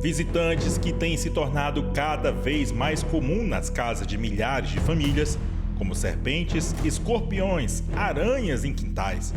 Visitantes que têm se tornado cada vez mais comum nas casas de milhares de famílias, como serpentes, escorpiões, aranhas em quintais,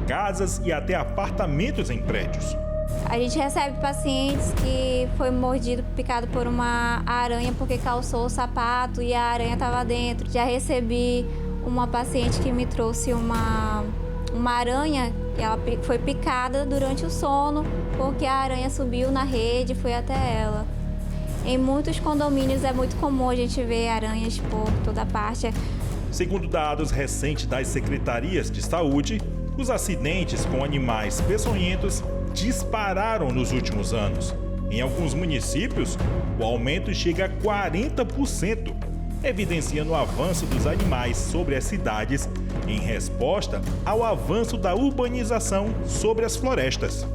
casas e até apartamentos em prédios. A gente recebe pacientes que foi mordido, picado por uma aranha porque calçou o sapato e a aranha estava dentro. Já recebi uma paciente que me trouxe uma aranha, e ela foi picada durante o sono porque a aranha subiu na rede e foi até ela. Em muitos condomínios é muito comum a gente ver aranhas por toda parte. Segundo dados recentes das secretarias de saúde, os acidentes com animais peçonhentos dispararam nos últimos anos. Em alguns municípios, o aumento chega a 40%, evidenciando o avanço dos animais sobre as cidades em resposta ao avanço da urbanização sobre as florestas.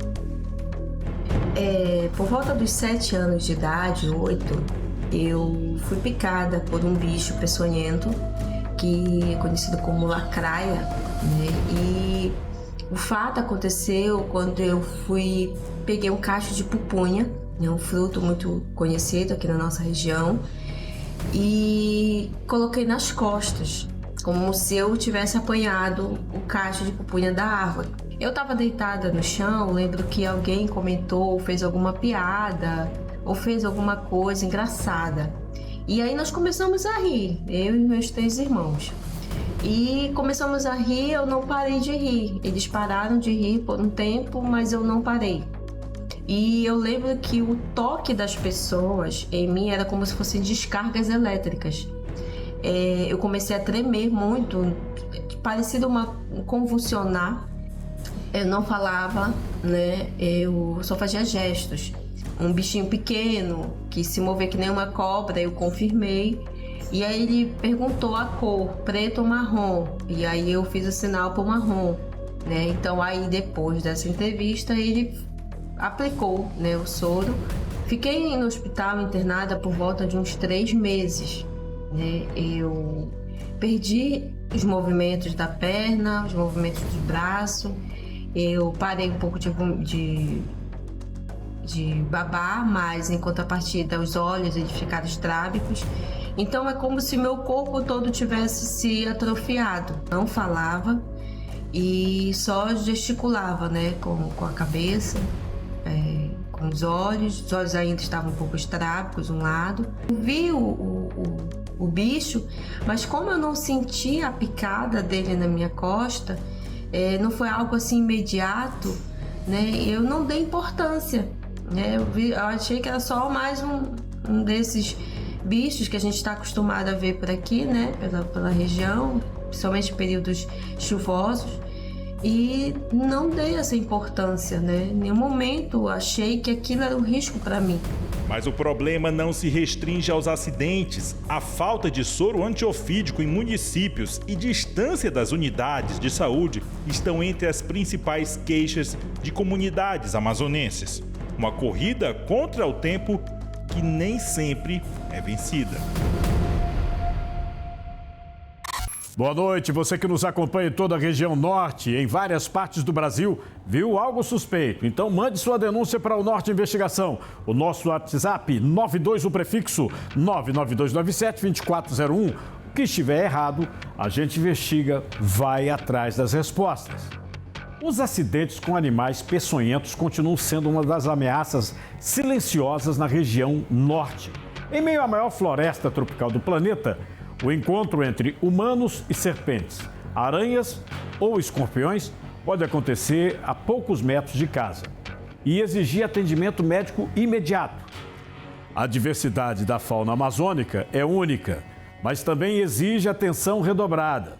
Por volta dos 7 anos de idade, 8, eu fui picada por um bicho peçonhento, que é conhecido como lacraia, né? E o fato aconteceu quando eu peguei um cacho de pupunha, né? Um fruto muito conhecido aqui na nossa região, e coloquei nas costas, como se eu tivesse apanhado o cacho de pupunha da árvore. Eu estava deitada no chão, lembro que alguém comentou, fez alguma piada ou fez alguma coisa engraçada. E aí nós começamos a rir, eu e meus 3 irmãos. E começamos a rir, eu não parei de rir. Eles pararam de rir por um tempo, mas eu não parei. E eu lembro que o toque das pessoas em mim era como se fossem descargas elétricas. Eu comecei a tremer muito, parecido convulsionar. Eu não falava, né? Eu só fazia gestos. Um bichinho pequeno que se movia que nem uma cobra, eu confirmei. E aí ele perguntou a cor, preto ou marrom. E aí eu fiz o sinal para o marrom, né? Então aí depois dessa entrevista ele aplicou, né, o soro. Fiquei no hospital internada por volta de uns 3 meses, né? Eu perdi os movimentos da perna, os movimentos do braço. Eu parei um pouco de babar, mas em contrapartida os olhos eles ficaram estrábicos. Então é como se meu corpo todo tivesse se atrofiado. Não falava e só gesticulava, né, com a cabeça, com os olhos ainda estavam um pouco estrábicos um lado. Eu vi o bicho, mas como eu não senti a picada dele na minha costa, não foi algo assim imediato, né, eu não dei importância. Eu achei que era só mais um desses bichos que a gente está acostumado a ver por aqui, né, pela região, principalmente em períodos chuvosos, e não dei essa importância, né? Em nenhum momento achei que aquilo era um risco para mim. Mas o problema não se restringe aos acidentes. A falta de soro antiofídico em municípios e distância das unidades de saúde estão entre as principais queixas de comunidades amazonenses. Uma corrida contra o tempo que nem sempre é vencida. Boa noite, você que nos acompanha em toda a região norte, em várias partes do Brasil, viu algo suspeito? Então mande sua denúncia para o Norte Investigação. O nosso WhatsApp 92, o prefixo 99297-2401. O que estiver errado, a gente investiga, vai atrás das respostas. Os acidentes com animais peçonhentos continuam sendo uma das ameaças silenciosas na região norte. Em meio à maior floresta tropical do planeta, o encontro entre humanos e serpentes, aranhas ou escorpiões pode acontecer a poucos metros de casa e exigir atendimento médico imediato. A diversidade da fauna amazônica é única, mas também exige atenção redobrada.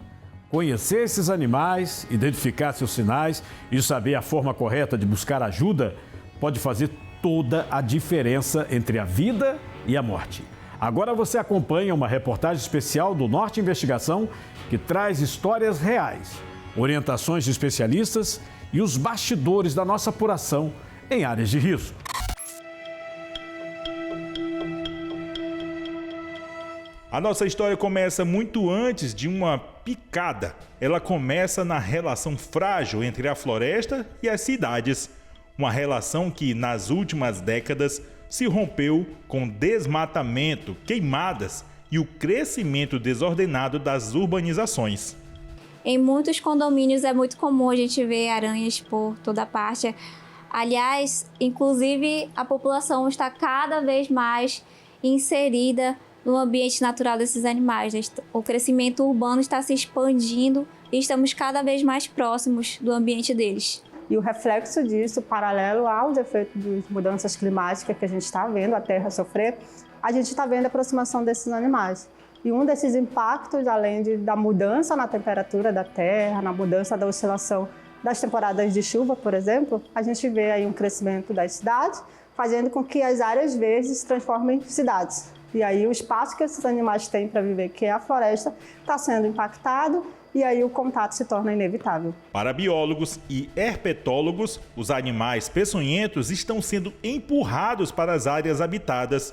Conhecer esses animais, identificar seus sinais e saber a forma correta de buscar ajuda pode fazer toda a diferença entre a vida e a morte. Agora você acompanha uma reportagem especial do Norte Investigação que traz histórias reais, orientações de especialistas e os bastidores da nossa apuração em áreas de risco. A nossa história começa muito antes de uma picada. Ela começa na relação frágil entre a floresta e as cidades. Uma relação que, nas últimas décadas, se rompeu com desmatamento, queimadas e o crescimento desordenado das urbanizações. Em muitos condomínios é muito comum a gente ver aranhas por toda parte. Aliás, inclusive a população está cada vez mais inserida no ambiente natural desses animais. O crescimento urbano está se expandindo e estamos cada vez mais próximos do ambiente deles. E o reflexo disso, paralelo aos efeitos das mudanças climáticas que a gente está vendo a Terra sofrer, a gente está vendo a aproximação desses animais. E um desses impactos, além da mudança na temperatura da Terra, na mudança da oscilação das temporadas de chuva, por exemplo, a gente vê aí um crescimento das cidades, fazendo com que as áreas verdes se transformem em cidades. E aí o espaço que esses animais têm para viver, que é a floresta, está sendo impactado e aí o contato se torna inevitável. Para biólogos e herpetólogos, os animais peçonhentos estão sendo empurrados para as áreas habitadas.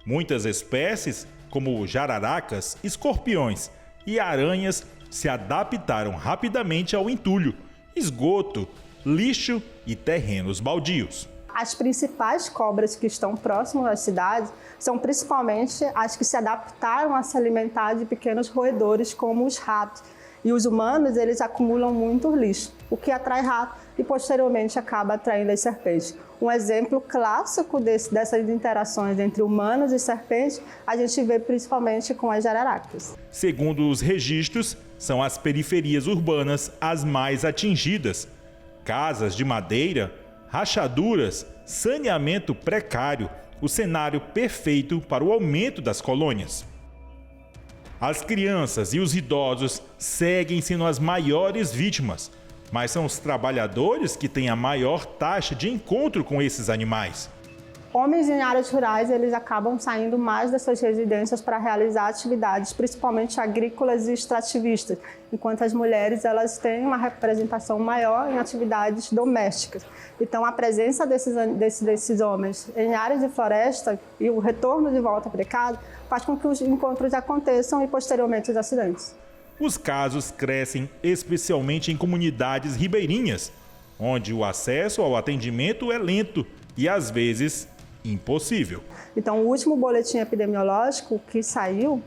Muitas espécies, como jararacas, escorpiões e aranhas, se adaptaram rapidamente ao entulho, esgoto, lixo e terrenos baldios. As principais cobras que estão próximas às cidades são principalmente as que se adaptaram a se alimentar de pequenos roedores como os ratos. E os humanos, eles acumulam muito lixo, o que atrai rato e posteriormente acaba atraindo as serpentes. Um exemplo clássico dessas interações entre humanos e serpentes, a gente vê principalmente com as jararacas. Segundo os registros, são as periferias urbanas as mais atingidas. Casas de madeira, rachaduras, saneamento precário, o cenário perfeito para o aumento das colônias. As crianças e os idosos seguem sendo as maiores vítimas, mas são os trabalhadores que têm a maior taxa de encontro com esses animais. Homens em áreas rurais, eles acabam saindo mais das suas residências para realizar atividades, principalmente agrícolas e extrativistas, enquanto as mulheres elas têm uma representação maior em atividades domésticas. Então, a presença desses homens em áreas de floresta e o retorno de volta para casa faz com que os encontros aconteçam e, posteriormente, os acidentes. Os casos crescem especialmente em comunidades ribeirinhas, onde o acesso ao atendimento é lento e, às vezes, impossível. Então, o último boletim epidemiológico que saiu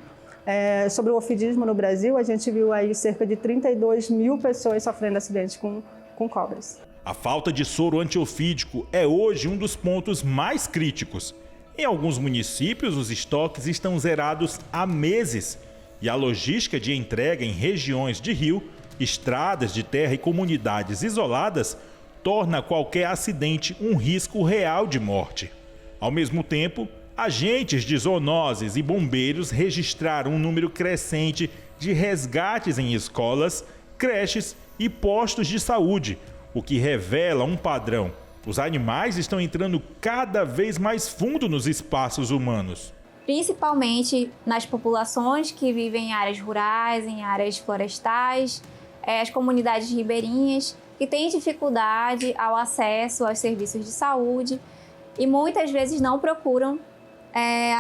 sobre o ofidismo no Brasil, a gente viu aí cerca de 32 mil pessoas sofrendo acidentes com cobras. A falta de soro antiofídico é hoje um dos pontos mais críticos. Em alguns municípios, os estoques estão zerados há meses e a logística de entrega em regiões de rio, estradas de terra e comunidades isoladas torna qualquer acidente um risco real de morte. Ao mesmo tempo, agentes de zoonoses e bombeiros registraram um número crescente de resgates em escolas, creches e postos de saúde, o que revela um padrão. Os animais estão entrando cada vez mais fundo nos espaços humanos. Principalmente nas populações que vivem em áreas rurais, em áreas florestais, as comunidades ribeirinhas, que têm dificuldade ao acesso aos serviços de saúde e muitas vezes não procuram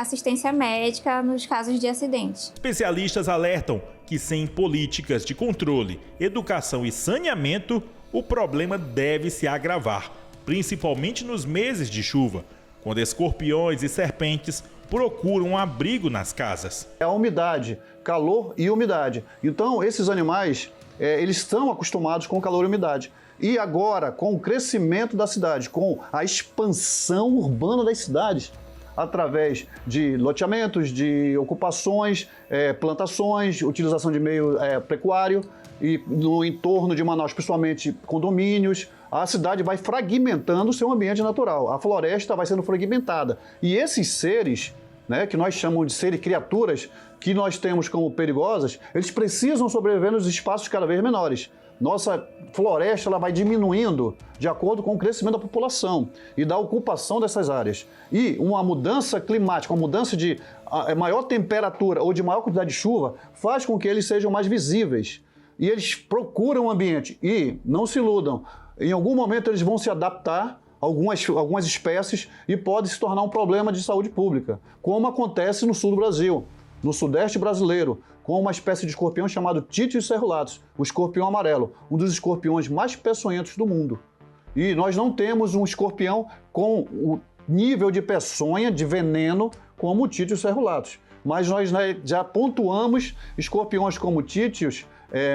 assistência médica nos casos de acidente. Especialistas alertam que sem políticas de controle, educação e saneamento, o problema deve se agravar, principalmente nos meses de chuva, quando escorpiões e serpentes procuram um abrigo nas casas. É a umidade, calor e umidade. Então, esses animais, eles estão acostumados com calor e umidade. E agora, com o crescimento da cidade, com a expansão urbana das cidades, através de loteamentos, de ocupações, plantações, utilização de meio pecuário e no entorno de Manaus, principalmente condomínios, a cidade vai fragmentando o seu ambiente natural. A floresta vai sendo fragmentada. E esses seres, que nós chamamos de seres criaturas, que nós temos como perigosas, eles precisam sobreviver nos espaços cada vez menores. Nossa floresta ela vai diminuindo de acordo com o crescimento da população e da ocupação dessas áreas. E uma mudança climática, uma mudança de maior temperatura ou de maior quantidade de chuva faz com que eles sejam mais visíveis. E eles procuram o ambiente. E não se iludam, em algum momento eles vão se adaptar a algumas espécies e pode se tornar um problema de saúde pública, como acontece no sul do Brasil, no sudeste brasileiro, com uma espécie de escorpião chamado Titius cerulatus, o escorpião amarelo, um dos escorpiões mais peçonhentos do mundo. E nós não temos um escorpião com o nível de peçonha, de veneno, como o títios cerulatus. Mas nós já pontuamos escorpiões como títios,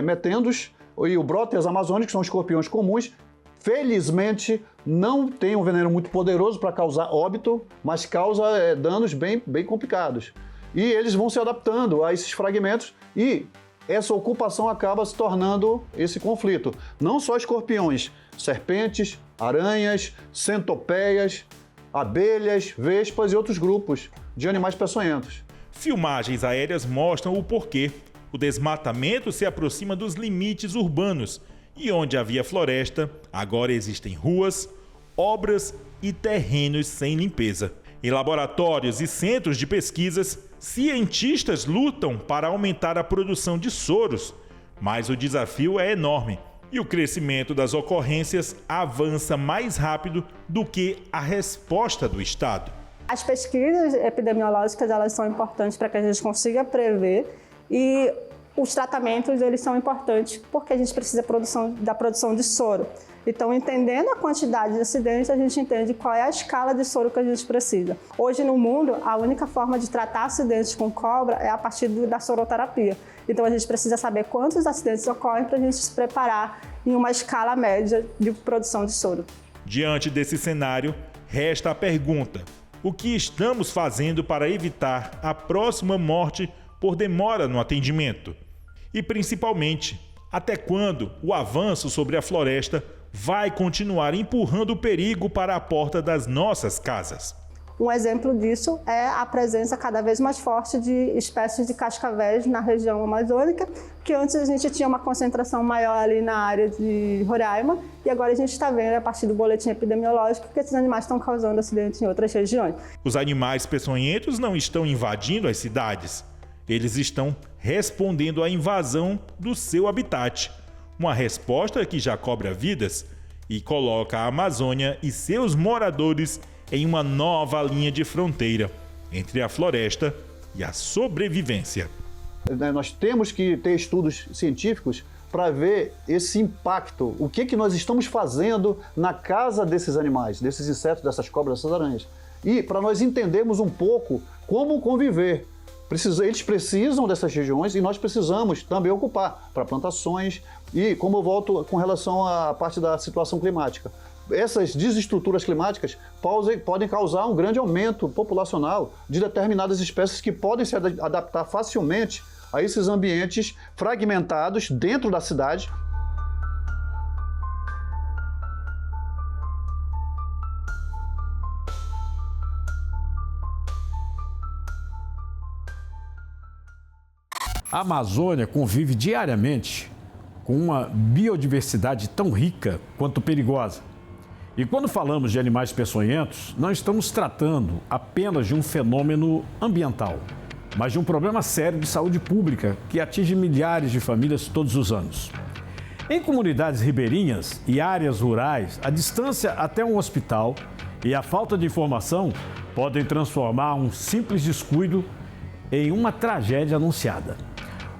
metendos e o Bróteas amazônicos, que são escorpiões comuns. Felizmente, não tem um veneno muito poderoso para causar óbito, mas causa danos bem complicados. E eles vão se adaptando a esses fragmentos e essa ocupação acaba se tornando esse conflito. Não só escorpiões, serpentes, aranhas, centopeias, abelhas, vespas e outros grupos de animais peçonhentos. Filmagens aéreas mostram o porquê o desmatamento se aproxima dos limites urbanos e onde havia floresta, agora existem ruas, obras e terrenos sem limpeza. Em laboratórios e centros de pesquisas, cientistas lutam para aumentar a produção de soros, mas o desafio é enorme e o crescimento das ocorrências avança mais rápido do que a resposta do Estado. As pesquisas epidemiológicas, elas são importantes para que a gente consiga prever e os tratamentos, eles são importantes porque a gente precisa da produção de soro. Então, entendendo a quantidade de acidentes, a gente entende qual é a escala de soro que a gente precisa. Hoje, no mundo, a única forma de tratar acidentes com cobra é a partir da soroterapia. Então, a gente precisa saber quantos acidentes ocorrem para a gente se preparar em uma escala média de produção de soro. Diante desse cenário, resta a pergunta: o que estamos fazendo para evitar a próxima morte por demora no atendimento? E, principalmente, até quando o avanço sobre a floresta vai continuar empurrando o perigo para a porta das nossas casas? Um exemplo disso é a presença cada vez mais forte de espécies de cascavéis na região amazônica, que antes a gente tinha uma concentração maior ali na área de Roraima, e agora a gente está vendo, a partir do boletim epidemiológico, que esses animais estão causando acidentes em outras regiões. Os animais peçonhentos não estão invadindo as cidades. Eles estão respondendo à invasão do seu habitat. Uma resposta que já cobra vidas e coloca a Amazônia e seus moradores em uma nova linha de fronteira entre a floresta e a sobrevivência. Nós temos que ter estudos científicos para ver esse impacto, o que nós estamos fazendo na casa desses animais, desses insetos, dessas cobras, dessas aranhas. E para nós entendermos um pouco como conviver. Eles precisam dessas regiões e nós precisamos também ocupar para plantações e, como eu volto com relação à parte da situação climática, essas desestruturas climáticas podem causar um grande aumento populacional de determinadas espécies que podem se adaptar facilmente a esses ambientes fragmentados dentro da cidade. A Amazônia convive diariamente com uma biodiversidade tão rica quanto perigosa. E quando falamos de animais peçonhentos, não estamos tratando apenas de um fenômeno ambiental, mas de um problema sério de saúde pública que atinge milhares de famílias todos os anos. Em comunidades ribeirinhas e áreas rurais, a distância até um hospital e a falta de informação podem transformar um simples descuido em uma tragédia anunciada.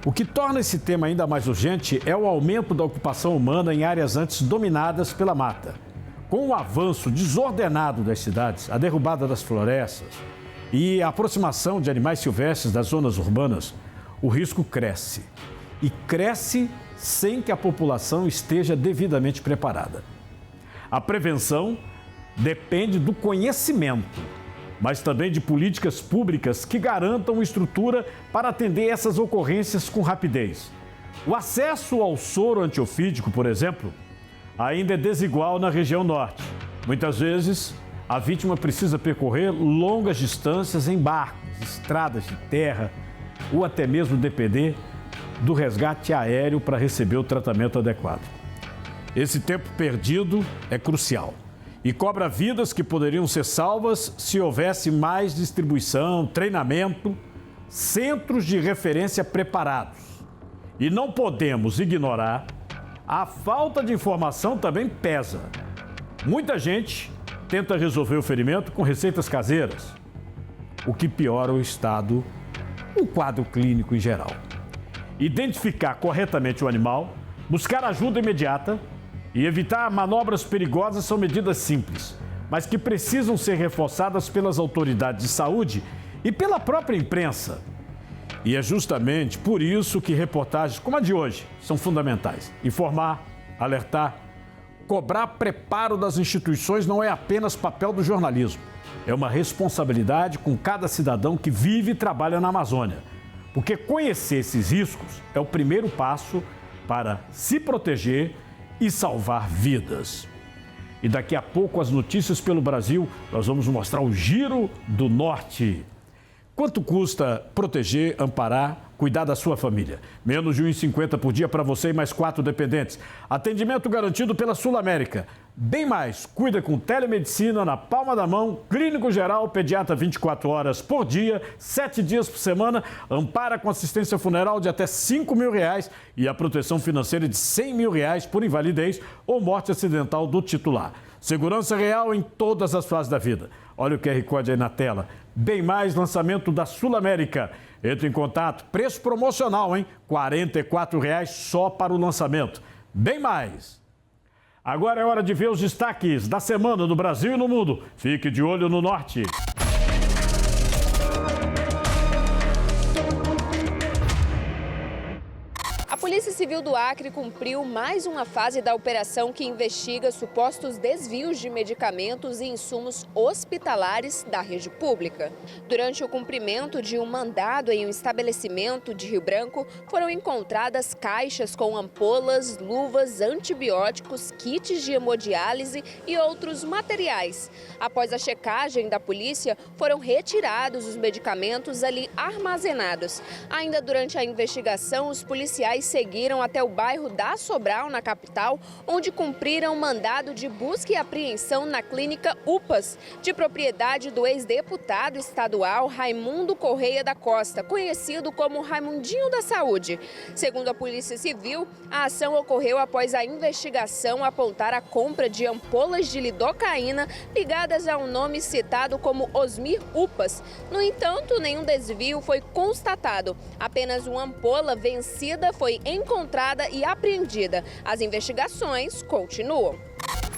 O que torna esse tema ainda mais urgente é o aumento da ocupação humana em áreas antes dominadas pela mata. Com o avanço desordenado das cidades, a derrubada das florestas e a aproximação de animais silvestres das zonas urbanas, o risco cresce. E cresce sem que a população esteja devidamente preparada. A prevenção depende do conhecimento, mas também de políticas públicas que garantam estrutura para atender essas ocorrências com rapidez. O acesso ao soro antiofídico, por exemplo, ainda é desigual na região norte. Muitas vezes, a vítima precisa percorrer longas distâncias em barcos, estradas de terra ou até mesmo depender do resgate aéreo para receber o tratamento adequado. Esse tempo perdido é crucial e cobra vidas que poderiam ser salvas se houvesse mais distribuição, treinamento, centros de referência preparados. E não podemos ignorar, a falta de informação também pesa. Muita gente tenta resolver o ferimento com receitas caseiras, o que piora o estado, o quadro clínico em geral. Identificar corretamente o animal, buscar ajuda imediata e evitar manobras perigosas são medidas simples, mas que precisam ser reforçadas pelas autoridades de saúde e pela própria imprensa. E é justamente por isso que reportagens como a de hoje são fundamentais. Informar, alertar, cobrar preparo das instituições não é apenas papel do jornalismo. É uma responsabilidade com cada cidadão que vive e trabalha na Amazônia. Porque conhecer esses riscos é o primeiro passo para se proteger e salvar vidas. E daqui a pouco, as notícias pelo Brasil, nós vamos mostrar o Giro do Norte. Quanto custa proteger, amparar, cuidar da sua família? Menos de R$ 1,50 por dia para você e mais 4 dependentes. Atendimento garantido pela Sul América. Bem mais, cuida com telemedicina na palma da mão, clínico geral, pediatra 24 horas por dia, 7 dias por semana, ampara com assistência funeral de até R$ 5.000 e a proteção financeira de R$ 100.000 por invalidez ou morte acidental do titular. Segurança real em todas as fases da vida. Olha o QR Code aí na tela. Bem mais, lançamento da Sul América. Entre em contato, preço promocional, hein? R$ 44,00 só para o lançamento. Bem mais. Agora é hora de ver os destaques da semana no Brasil e no mundo. Fique de olho no Norte. A Polícia Civil do Acre cumpriu mais uma fase da operação que investiga supostos desvios de medicamentos e insumos hospitalares da rede pública. Durante o cumprimento de um mandado em um estabelecimento de Rio Branco, foram encontradas caixas com ampolas, luvas, antibióticos, kits de hemodiálise e outros materiais. Após a checagem da polícia, foram retirados os medicamentos ali armazenados. Ainda durante a investigação, os policiais seguiram até o bairro da Sobral, na capital, onde cumpriram mandado de busca e apreensão na clínica UPAS, de propriedade do ex-deputado estadual Raimundo Correia da Costa, conhecido como Raimundinho da Saúde. Segundo a Polícia Civil, a ação ocorreu após a investigação apontar a compra de ampolas de lidocaína ligadas a um nome citado como Osmir UPAS. No entanto, nenhum desvio foi constatado. Apenas uma ampola vencida foi encontrada e apreendida. As investigações continuam.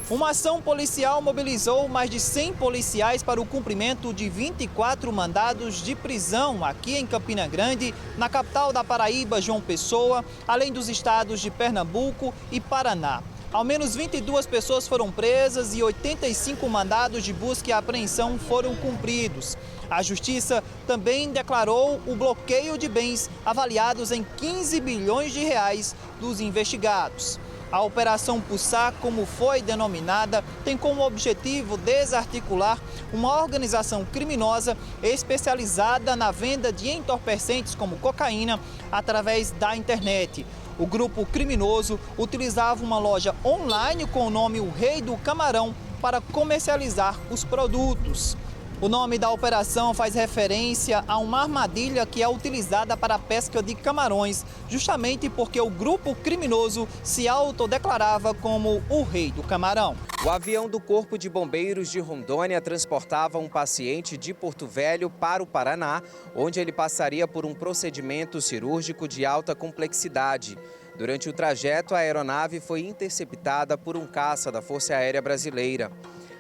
Uma ação policial mobilizou mais de 100 policiais para o cumprimento de 24 mandados de prisão aqui em Campina Grande, na capital da Paraíba, João Pessoa, além dos estados de Pernambuco e Paraná. Ao menos 22 pessoas foram presas e 85 mandados de busca e apreensão foram cumpridos. A Justiça também declarou o bloqueio de bens avaliados em 15 bilhões de reais dos investigados. A Operação Pulsar, como foi denominada, tem como objetivo desarticular uma organização criminosa especializada na venda de entorpecentes como cocaína através da internet. O grupo criminoso utilizava uma loja online com o nome O Rei do Camarão para comercializar os produtos. O nome da operação faz referência a uma armadilha que é utilizada para a pesca de camarões, justamente porque o grupo criminoso se autodeclarava como o Rei do Camarão. O avião do Corpo de Bombeiros de Rondônia transportava um paciente de Porto Velho para o Paraná, onde ele passaria por um procedimento cirúrgico de alta complexidade. Durante o trajeto, a aeronave foi interceptada por um caça da Força Aérea Brasileira.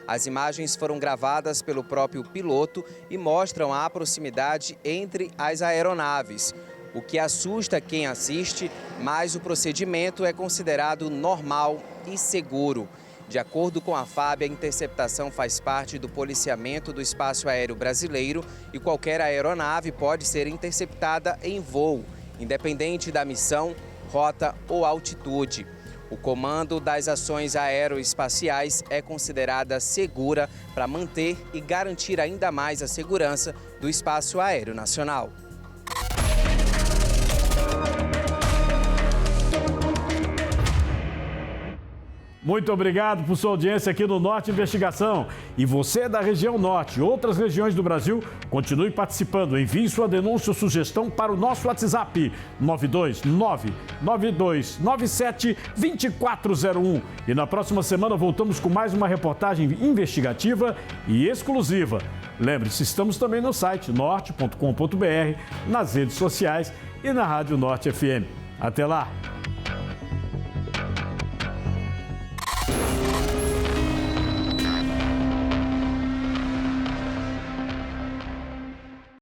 As imagens foram gravadas pelo próprio piloto e mostram a proximidade entre as aeronaves, o que assusta quem assiste, mas o procedimento é considerado normal e seguro. De acordo com a FAB, a interceptação faz parte do policiamento do espaço aéreo brasileiro e qualquer aeronave pode ser interceptada em voo, independente da missão, rota ou altitude. O comando das ações aeroespaciais é considerada segura para manter e garantir ainda mais a segurança do espaço aéreo nacional. Muito obrigado por sua audiência aqui no Norte Investigação. E você da região Norte e outras regiões do Brasil, continue participando. Envie sua denúncia ou sugestão para o nosso WhatsApp 929972401. E na próxima semana voltamos com mais uma reportagem investigativa e exclusiva. Lembre-se, estamos também no site norte.com.br, nas redes sociais e na Rádio Norte FM. Até lá!